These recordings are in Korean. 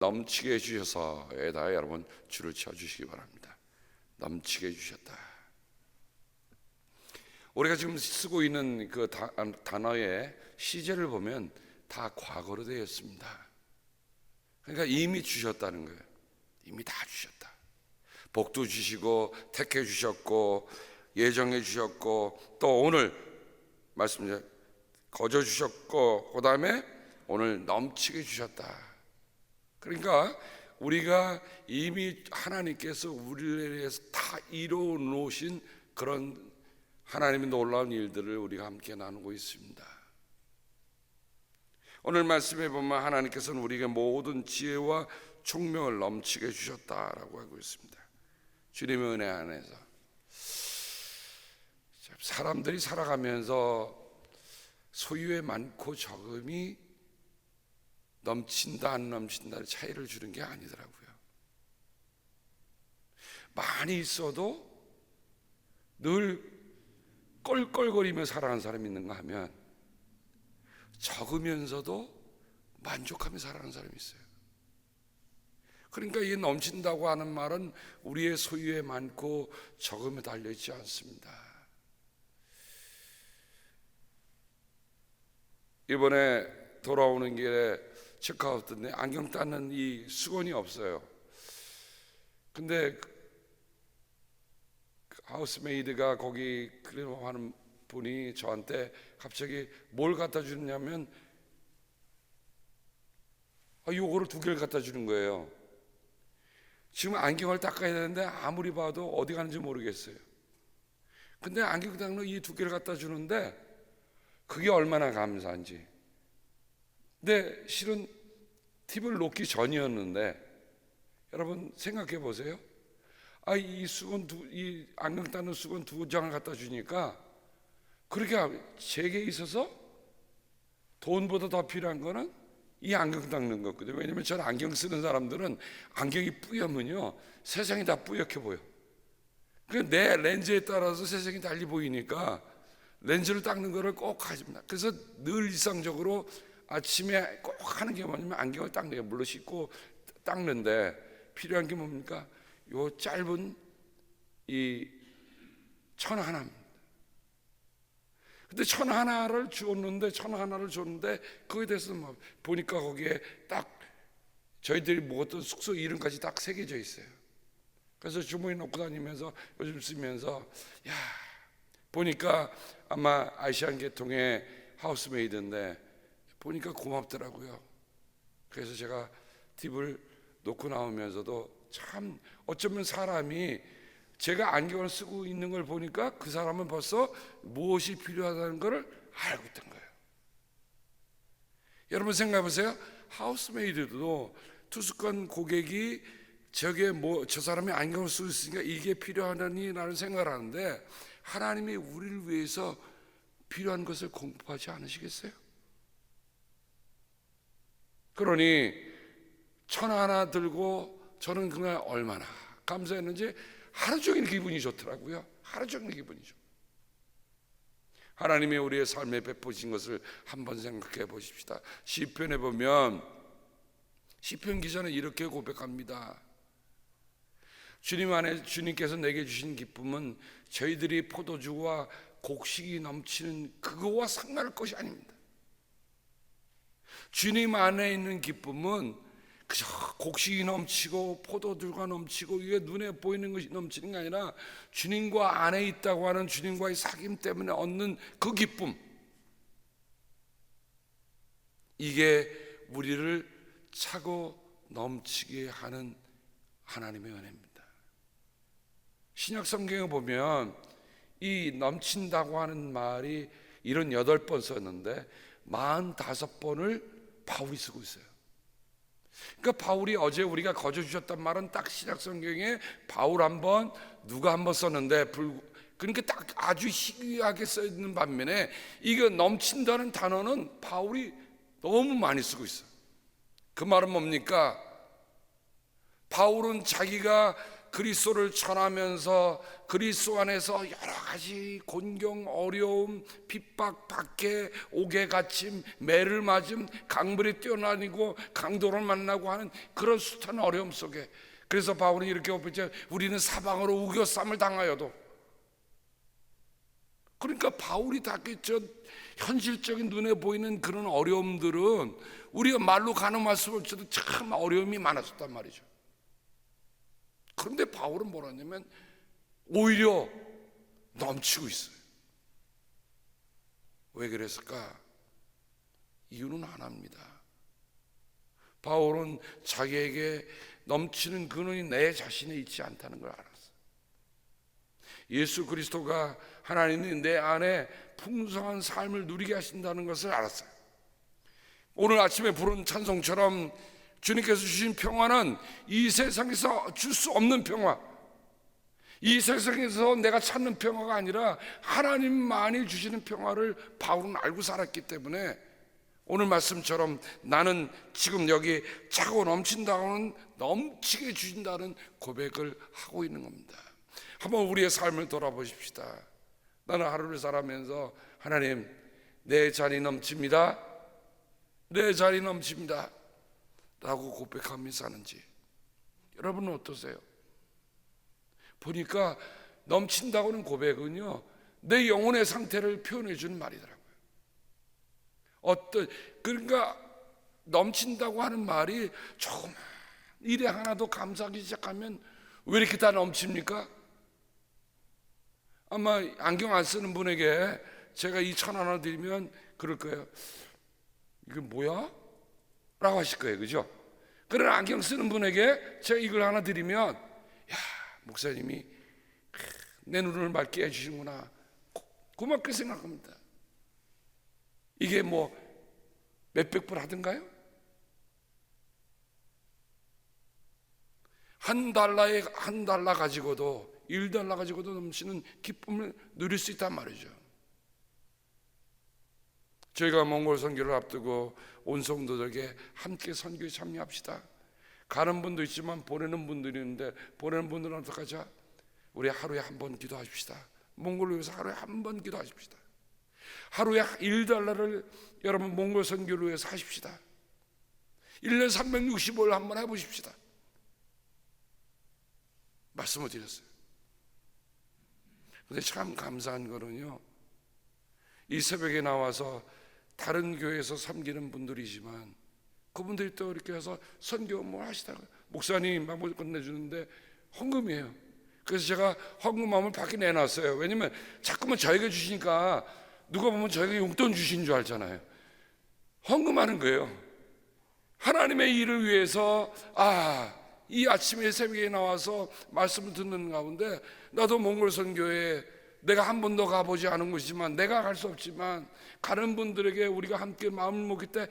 넘치게 해주셔서에다 여러분 줄을 쳐주시기 바랍니다. 넘치게 해주셨다. 우리가 지금 쓰고 있는 그 단어의 시제를 보면 다 과거로 되어 있습니다. 그러니까 이미 주셨다는 거예요. 이미 다 주셨다. 복도 주시고 택해 주셨고 예정해 주셨고 또 오늘 말씀드린 거저 주셨고 그 다음에 오늘 넘치게 주셨다. 그러니까 우리가 이미 하나님께서 우리를 위해서 다 이루어 놓으신 그런 하나님의 놀라운 일들을 우리가 함께 나누고 있습니다. 오늘 말씀에 보면 하나님께서는 우리에게 모든 지혜와 총명을 넘치게 주셨다라고 하고 있습니다. 주님의 은혜 안에서 사람들이 살아가면서 소유의 많고 적음이 넘친다 안 넘친다의 차이를 주는 게 아니더라고요. 많이 있어도 늘 껄껄거리며 살아가는 사람이 있는가 하면 적으면서도 만족하며 살아가는 사람이 있어요. 그러니까 이 넘친다고 하는 말은 우리의 소유에 많고 적음에 달려있지 않습니다. 이번에 돌아오는 길에 체크아웃 했는데 안경 닦는 이 수건이 없어요. 근데 하우스메이드가 거기 클린업하는 분이 저한테 갑자기 뭘 갖다 주느냐면 요거를 2개를 갖다 주는 거예요. 지금 안경을 닦아야 되는데 아무리 봐도 어디 가는지 모르겠어요. 근데 안경 닦는 이 2개를 갖다 주는데 그게 얼마나 감사한지. 근데 실은 팁을 놓기 전이었는데 여러분 생각해 보세요. 이 수건 이 안경 닦는 수건 2장을 갖다 주니까 그렇게 제게 있어서 돈보다 더 필요한 거는 이 안경 닦는 거거든요. 왜냐면 저는 안경 쓰는 사람들은 안경이 뿌옇면요 세상이 다 뿌옇게 보여. 내 렌즈에 따라서 세상이 달리 보이니까 렌즈를 닦는 거를 꼭 가집니다. 그래서 늘 일상적으로 아침에 꼭 하는 게 뭐냐면 안경을 닦는 게 물론 씻고 닦는데 필요한 게 뭡니까? 요 짧은 이 천 하나입니다. 근데 천 하나를 줬는데 그거에 대해서 뭐 보니까 거기에 딱 저희들이 먹었던 숙소 이름까지 딱 새겨져 있어요. 그래서 주머니 넣고 다니면서 요즘 쓰면서 보니까 아마 아시안 계통의 하우스메이드인데 보니까 고맙더라고요. 그래서 제가 팁을 놓고 나오면서도 참 어쩌면 사람이 제가 안경을 쓰고 있는 걸 보니까 그 사람은 벌써 무엇이 필요하다는 걸 알고 있던 거예요. 여러분 생각해 보세요. 하우스메이드도 투숙한 고객이 저 사람이 안경을 쓰고 있으니까 이게 필요하다니 라는 생각을 하는데 하나님이 우리를 위해서 필요한 것을 공급하지 않으시겠어요? 그러니 천 하나 들고 저는 그날 얼마나 감사했는지 하루 종일 기분이 좋더라고요. 하루 종일 기분이 좋아요. 하나님이 우리의 삶에 베푸신 것을 한번 생각해 보십시다. 시편에 보면 시편 기자는 이렇게 고백합니다. 주님 안에 주님께서 내게 주신 기쁨은 저희들이 포도주와 곡식이 넘치는 그거와 상관할 것이 아닙니다. 주님 안에 있는 기쁨은 그저 곡식이 넘치고 포도주가 넘치고 이게 눈에 보이는 것이 넘치는 게 아니라 주님과 안에 있다고 하는 주님과의 사귐 때문에 얻는 그 기쁨, 이게 우리를 차고 넘치게 하는 하나님의 은혜입니다. 신약 성경에 보면 이 넘친다고 하는 말이 78번 썼는데 45번을 바울이 쓰고 있어요. 그러니까 바울이 어제 우리가 거저 주셨단 말은 딱 신약 성경에 바울 한 번, 누가 한 번 썼는데 그러니까 딱 아주 희귀하게 써 있는 반면에 이거 넘친다는 단어는 바울이 너무 많이 쓰고 있어요. 그 말은 뭡니까? 바울은 자기가 그리스도를 전하면서 그리스도 안에서 여러 가지 곤경, 어려움, 핍박, 박해, 옥에 갇힘, 매를 맞음, 강물이 뛰어다니고 강도를 만나고 하는 그런 숱한 어려움 속에, 그래서 바울은 이렇게 엎었죠. 우리는 사방으로 우겨쌈을 당하여도. 그러니까 바울이 닥쳤죠. 현실적인 눈에 보이는 그런 어려움들은 우리가 말로 가늠할 수 없어도 참 어려움이 많았었단 말이죠. 그런데 바울은 뭐라 하냐면 오히려 넘치고 있어요. 왜 그랬을까? 이유는 하나입니다. 바울은 자기에게 넘치는 근원이 내 자신에 있지 않다는 걸 알았어요. 예수 그리스도가 하나님이 내 안에 풍성한 삶을 누리게 하신다는 것을 알았어요. 오늘 아침에 부른 찬송처럼 주님께서 주신 평화는 이 세상에서 줄 수 없는 평화, 이 세상에서 내가 찾는 평화가 아니라 하나님만이 주시는 평화를 바울은 알고 살았기 때문에 오늘 말씀처럼 나는 지금 여기 차고 넘친다고는 넘치게 주신다는 고백을 하고 있는 겁니다. 한번 우리의 삶을 돌아보십시다. 나는 하루를 살아가면서 하나님, 내 잔이 넘칩니다, 내 잔이 넘칩니다 라고 고백하며 사는지 여러분은 어떠세요? 보니까 넘친다고는 고백은요, 내 영혼의 상태를 표현해 주는 말이더라고요. 그러니까 넘친다고 하는 말이 조금 일에 하나도 감사하기 시작하면 왜 이렇게 다 넘칩니까? 아마 안경 안 쓰는 분에게 제가 2,000원 하나 드리면 그럴 거예요. 이게 뭐야? 라고 하실 거예요. 그죠? 그러나 안경 쓰는 분에게 제가 이걸 하나 드리면, 야, 목사님이 내 눈을 맑게 해주시는구나, 고맙게 생각합니다. 이게 뭐 몇백 불 하던가요? 한 달러 가지고도, 1달러 가지고도 넘치는 기쁨을 누릴 수 있단 말이죠. 저희가 몽골 선교를 앞두고 온 성도들에게 함께 선교에 참여합시다. 가는 분도 있지만 보내는 분들이 있는데, 보내는 분들은 어떡하죠? 우리 하루에 한 번 기도하십시다. 몽골을 위해서 하루에 한 번 기도하십시다. 하루에 1달러를 여러분 몽골 선교를 위해서 하십시다. 1년 365일 한 번 해보십시다. 말씀을 드렸어요. 근데 참 감사한 거는요, 이 새벽에 나와서 다른 교회에서 섬기는 분들이지만 그분들이 또 이렇게 해서 선교 뭐 하시다가 목사님 막 끝내주는데 헌금이에요. 그래서 제가 헌금함을 밖에 내놨어요. 왜냐면 자꾸만 저에게 주시니까 누가 보면 저에게 용돈 주신 줄 알잖아요. 헌금하는 거예요. 하나님의 일을 위해서, 이 아침에 새벽에 나와서 말씀을 듣는 가운데 나도 몽골 선교에 내가 한 번도 가보지 않은 곳이지만, 내가 갈 수 없지만 가는 분들에게 우리가 함께 마음을 먹을 때,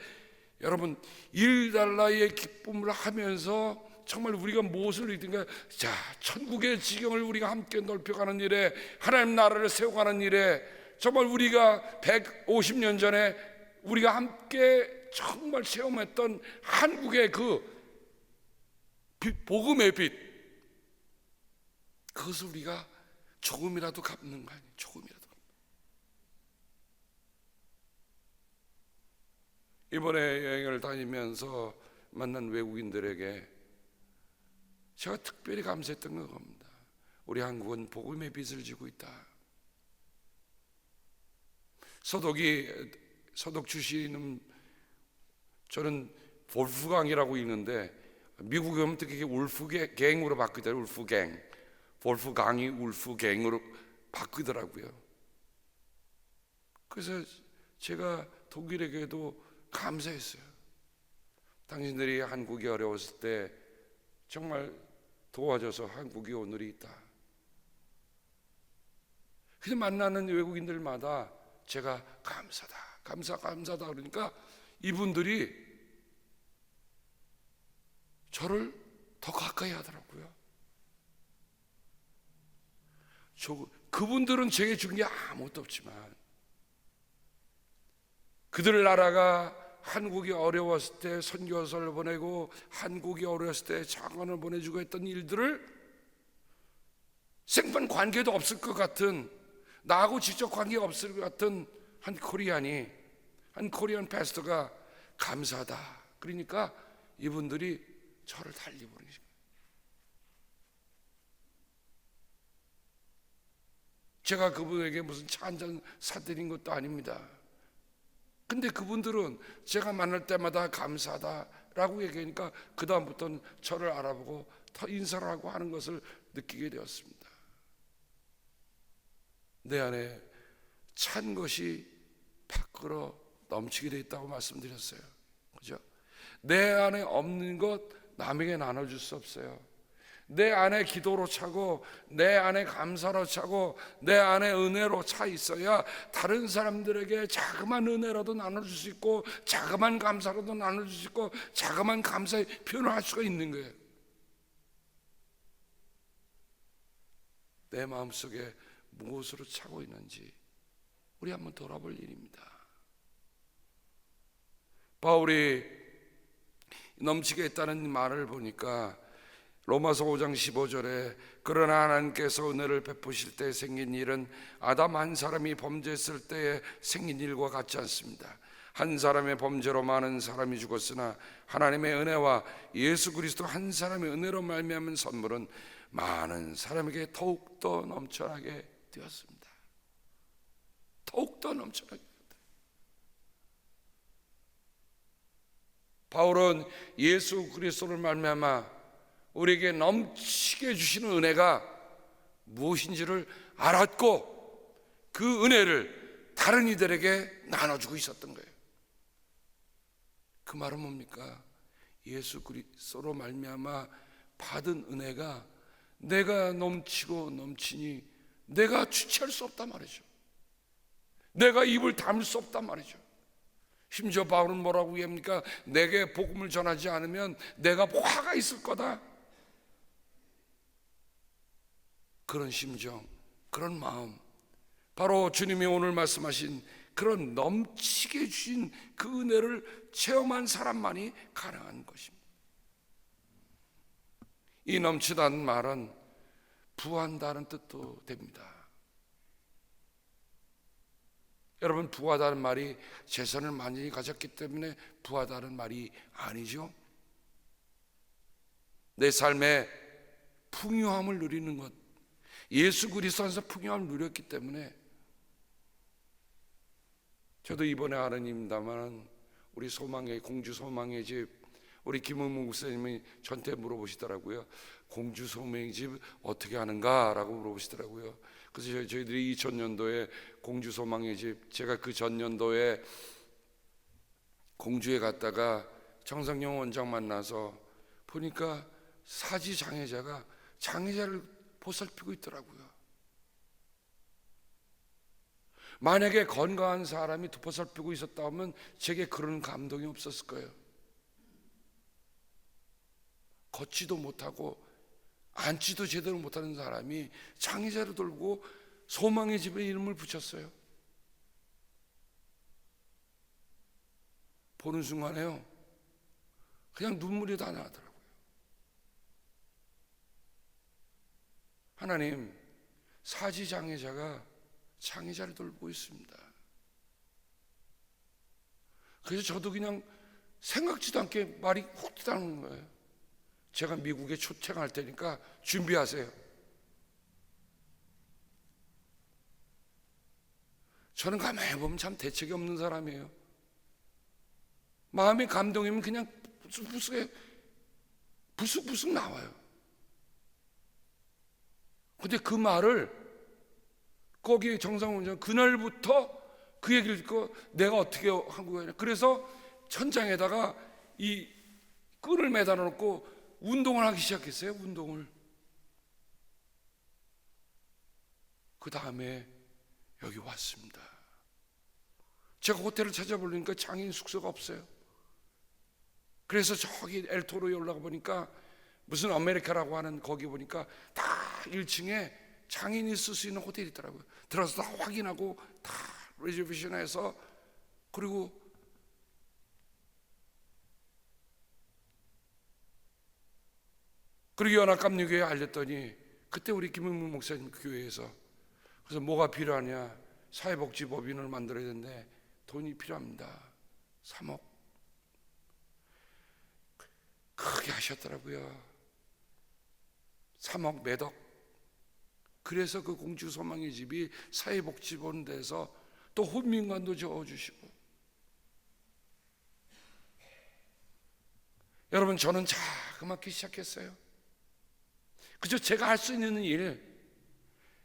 여러분 1달러의 기쁨을 하면서 정말 우리가 무엇을 이든가, 자, 천국의 지경을 우리가 함께 넓혀가는 일에, 하나님 나라를 세워가는 일에, 정말 우리가 150년 전에 우리가 함께 정말 체험했던 한국의 그 복음의 빛, 그것을 우리가 조금이라도 갚는 거 아니에요? 조금이라도. 이번에 여행을 다니면서 만난 외국인들에게 제가 특별히 감사했던 겁니다. 우리 한국은 복음의 빛을 지고 있다. 서독 출신은, 저는 볼프강이라고 있는데 미국에 오면 특히 울프갱으로 바뀌더라고요. 울프갱, 볼프강이 울프갱으로 바뀌더라고요. 그래서 제가 독일에게도 감사했어요. 당신들이 한국이 어려웠을 때 정말 도와줘서 한국이 오늘이 있다. 그래서 만나는 외국인들마다 제가 감사다 그러니까 이분들이 저를 더 가까이 하더라고요. 그분들은 제게 준 게 아무것도 없지만 그들 나라가 한국이 어려웠을 때 선교사를 보내고, 한국이 어려웠을 때 장관을 보내주고 했던 일들을 생판 관계도 없을 것 같은, 나하고 직접 관계가 없을 것 같은 한 코리안 패스터가 감사하다. 그러니까 이분들이 저를 달리 부르신 거예요. 제가 그분에게 무슨 차 한 잔 사드린 것도 아닙니다. 근데 그분들은 제가 만날 때마다 감사하다라고 얘기하니까 그 다음부터는 저를 알아보고 더 인사를 하고 하는 것을 느끼게 되었습니다. 내 안에 찬 것이 밖으로 넘치게 되어 있다고 말씀드렸어요. 그죠? 내 안에 없는 것 남에게 나눠줄 수 없어요. 내 안에 기도로 차고, 내 안에 감사로 차고, 내 안에 은혜로 차 있어야 다른 사람들에게 자그만 은혜라도 나눠줄 수 있고, 자그만 감사라도 나눠줄 수 있고, 자그만 감사의 표현을 할 수가 있는 거예요. 내 마음속에 무엇으로 차고 있는지 우리 한번 돌아볼 일입니다. 바울이 넘치게 했다는 말을 보니까 로마서 5장 15절에 그러나 하나님께서 은혜를 베푸실 때 생긴 일은 아담 한 사람이 범죄했을 때에 생긴 일과 같지 않습니다. 한 사람의 범죄로 많은 사람이 죽었으나 하나님의 은혜와 예수 그리스도 한 사람의 은혜로 말미암은 선물은 많은 사람에게 더욱더 넘쳐나게 되었습니다. 더욱더 넘쳐나게. 바울은 예수 그리스도를 말미암아 우리에게 넘치게 주시는 은혜가 무엇인지를 알았고 그 은혜를 다른 이들에게 나눠주고 있었던 거예요. 그 말은 뭡니까? 예수 그리스도로 말미암아 받은 은혜가 내가 넘치고 넘치니 내가 주체할 수 없단 말이죠. 내가 입을 다물 수 없단 말이죠. 심지어 바울은 뭐라고 얘기합니까? 내게 복음을 전하지 않으면 내가 화가 있을 거다. 그런 심정, 그런 마음, 바로 주님이 오늘 말씀하신 그런 넘치게 주신 그 은혜를 체험한 사람만이 가능한 것입니다. 이 넘치다는 말은 부한다는 뜻도 됩니다. 여러분, 부하다는 말이 재산을 많이 가졌기 때문에 부하다는 말이 아니죠. 내 삶의 풍요함을 누리는 것, 예수 그리스도 안에서 풍요함을 누렸기 때문에. 저도 이번에 하나님입니다만 우리 소망의 공주 소망의 집 우리 김은무 목사님이 저한테 물어보시더라고요. 공주 소망의 집 어떻게 하는가라고 물어보시더라고요. 그래서 저희들이 2000년도에 공주 소망의 집, 제가 그 전년도에 공주에 갔다가 정상영 원장 만나서 보니까 사지 장애자가 장애자를 보살피고 있더라고요. 만약에 건강한 사람이 보살피고 있었다면 제게 그런 감동이 없었을 거예요. 걷지도 못하고 앉지도 제대로 못하는 사람이 장애자를 돌고 소망의 집에 이름을 붙였어요. 보는 순간에요, 그냥 눈물이 다 나더라고요. 하나님, 사지장애자가 장애자를 돌보고 있습니다. 그래서 저도 그냥 생각지도 않게 말이 훅 나오는 거예요. 제가 미국에 초청할 테니까 준비하세요. 저는 가만히 보면 참 대책이 없는 사람이에요. 마음의 감동이면 그냥 부스부스 나와요. 근데 그 말을 거기 정상훈장 그날부터 그 얘기를 듣고 내가 어떻게 한 거예요. 그래서 천장에다가 이 끈을 매달아 놓고 운동을 하기 시작했어요. 운동을. 그 다음에 여기 왔습니다. 제가 호텔을 찾아보려니까 장애인 숙소가 없어요. 그래서 저기 엘토로에 올라가 보니까 무슨 아메리카라고 하는 거기 보니까 다 1층에 장애인이 쓸 수 있는 호텔이 있더라고요. 들어서 다 확인하고 다 리저베이션해서, 그리고 연합감리교회에 알렸더니 그때 우리 김은무 목사님 교회에서 그래서 뭐가 필요하냐, 사회복지법인을 만들어야 되는데 돈이 필요합니다. 3억. 크게 하셨더라고요. 3억 몇 억. 그래서 그 공주소망의 집이 사회복지본 돼서 또 혼민관도 지어주시고. 여러분, 저는 자그맣게 시작했어요. 그저 제가 할 수 있는 일.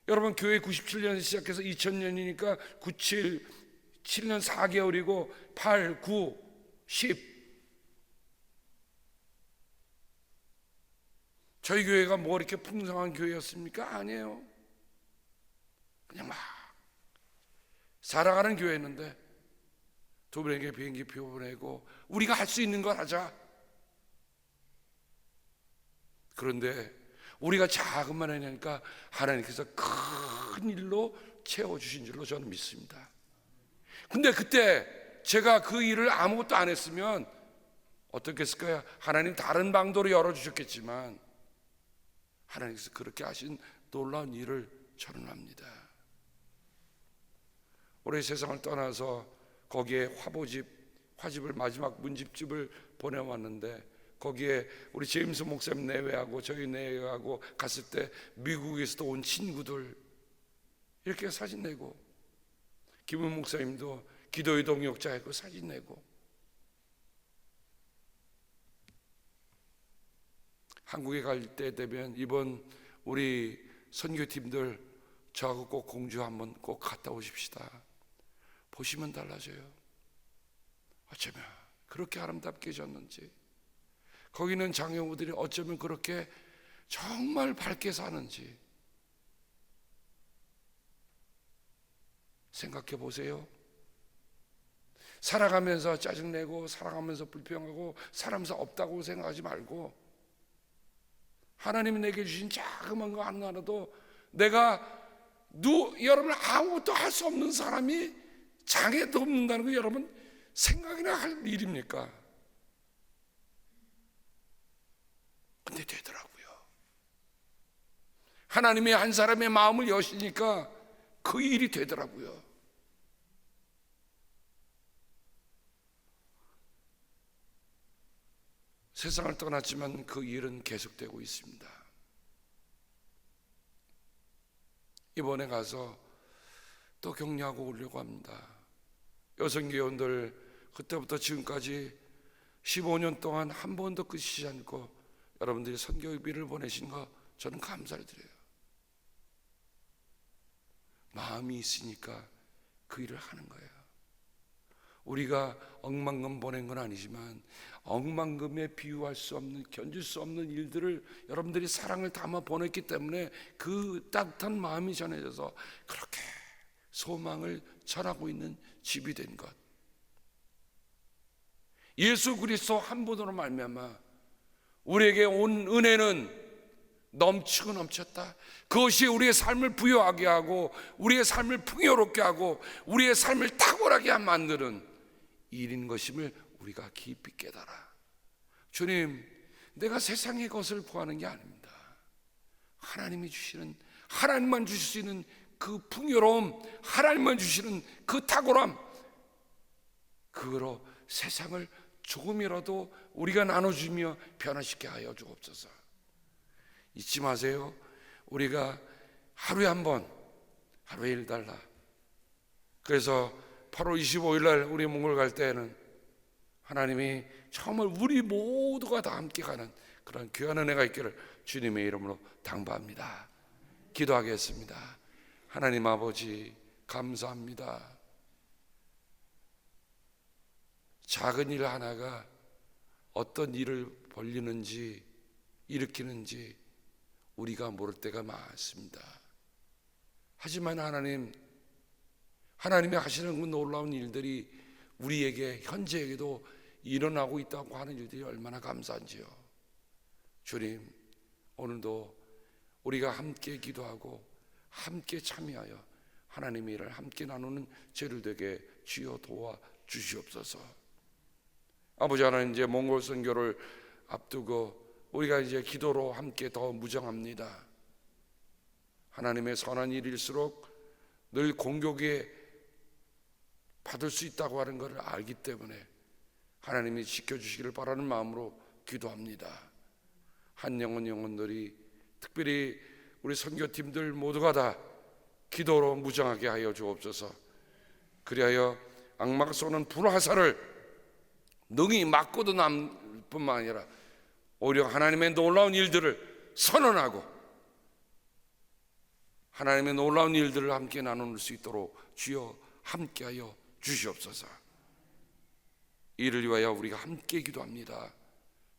여러분, 교회 97년에 시작해서 2000년이니까 97, 7년 4개월이고 8, 9, 10. 저희 교회가 뭐 이렇게 풍성한 교회였습니까? 아니에요. 그냥 막 살아가는 교회였는데 두 분에게 비행기표 보내고 우리가 할 수 있는 걸 하자. 그런데 우리가 작은만 하니까 하나님께서 큰 일로 채워주신 줄로 저는 믿습니다. 근데 그때 제가 그 일을 아무것도 안 했으면 어떻게 했을까요? 하나님 다른 방도로 열어주셨겠지만 하나님께서 그렇게 하신 놀라운 일을 저는 합니다. 올해 세상을 떠나서 거기에 화집을 마지막 문집집을 보내왔는데 거기에 우리 제임스 목사님 내외하고 저희 내외하고 갔을 때 미국에서도 온 친구들 이렇게 사진 내고, 김은 목사님도 기도의 동역자이고 사진 내고, 한국에 갈 때 되면 이번 우리 선교팀들 저하고 꼭 공주 한번 꼭 갔다 오십시다. 보시면 달라져요. 어쩌면 그렇게 아름답게 졌는지, 거기는 장애우들이 어쩌면 그렇게 정말 밝게 사는지 생각해 보세요. 살아가면서 짜증내고 살아가면서 불평하고 살아가면서 없다고 생각하지 말고, 하나님이 내게 주신 자그마한 거 하나라도 내가 여러분 아무것도 할 수 없는 사람이 장애도 없는다는 거 여러분 생각이나 할 일입니까? 근데 되더라고요. 하나님이 한 사람의 마음을 여시니까 그 일이 되더라고요. 세상을 떠났지만 그 일은 계속되고 있습니다. 이번에 가서 또 격려하고 오려고 합니다. 여성교원들 그때부터 지금까지 15년 동안 한 번도 끝이지 않고 여러분들이 선교비를 보내신 거 저는 감사를 드려요. 마음이 있으니까 그 일을 하는 거예요. 우리가 억만금 보낸 건 아니지만 억만금에 비유할 수 없는, 견딜 수 없는 일들을 여러분들이 사랑을 담아 보냈기 때문에 그 따뜻한 마음이 전해져서 그렇게 소망을 전하고 있는 집이 된 것. 예수 그리스도 한 분으로 말미암아 우리에게 온 은혜는 넘치고 넘쳤다. 그것이 우리의 삶을 부여하게 하고 우리의 삶을 풍요롭게 하고 우리의 삶을 탁월하게 만드는 일인 것임을 우리가 깊이 깨달아. 주님, 내가 세상의 것을 구하는 게 아닙니다. 하나님이 주시는, 하나님만 주실 수 있는 그 풍요로움, 하나님만 주시는 그 탁월함, 그거로 세상을 조금이라도 우리가 나눠주며 변화시켜 하여 주옵소서. 잊지 마세요. 우리가 하루에 한 번, 하루에 1달러. 그래서 8월 25일 날 우리 몽골 갈 때에는 하나님이 정말 우리 모두가 다 함께 가는 그런 귀한 은혜가 있기를 주님의 이름으로 당부합니다. 기도하겠습니다. 하나님 아버지, 감사합니다. 작은 일 하나가 어떤 일을 벌리는지 일으키는지 우리가 모를 때가 많습니다. 하지만 하나님이 하시는 그 놀라운 일들이 우리에게 현재에게도 일어나고 있다고 하는 일들이 얼마나 감사한지요. 주님, 오늘도 우리가 함께 기도하고 함께 참여하여 하나님의 일을 함께 나누는 죄를 되게 주여 도와 주시옵소서. 아버지 하나님, 이제 몽골 선교를 앞두고 우리가 이제 기도로 함께 더 무정합니다. 하나님의 선한 일일수록 늘 공격에 받을 수 있다고 하는 것을 알기 때문에 하나님이 지켜주시기를 바라는 마음으로 기도합니다. 한 영혼들이, 특별히 우리 선교팀들 모두가 다 기도로 무장하게 하여 주옵소서. 그리하여 악마가 쏘는 불화살을 능히 맞고도 남 뿐만 아니라 오히려 하나님의 놀라운 일들을 선언하고 하나님의 놀라운 일들을 함께 나눌 수 있도록 주여 함께하여 주시옵소서. 이를 위하여 우리가 함께 기도합니다.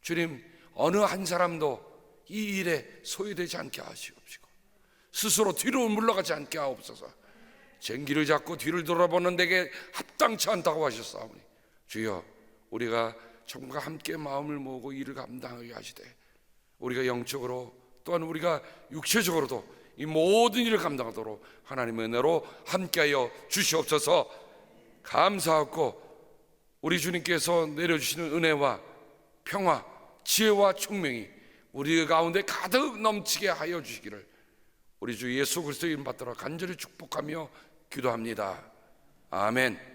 주님, 어느 한 사람도 이 일에 소외되지 않게 하시옵시고 스스로 뒤로 물러가지 않게 하옵소서. 쟁기를 잡고 뒤를 돌아보는 데게 합당치 않다고 하셨사오니 주여, 우리가 정과 함께 마음을 모으고 일을 감당하게 하시되 우리가 영적으로 또한 우리가 육체적으로도 이 모든 일을 감당하도록 하나님의 은혜로 함께하여 주시옵소서. 감사하고 우리 주님께서 내려주시는 은혜와 평화, 지혜와 총명이 우리 가운데 가득 넘치게 하여 주시기를 우리 주 예수 그리스도의 이름 받들어 간절히 축복하며 기도합니다. 아멘.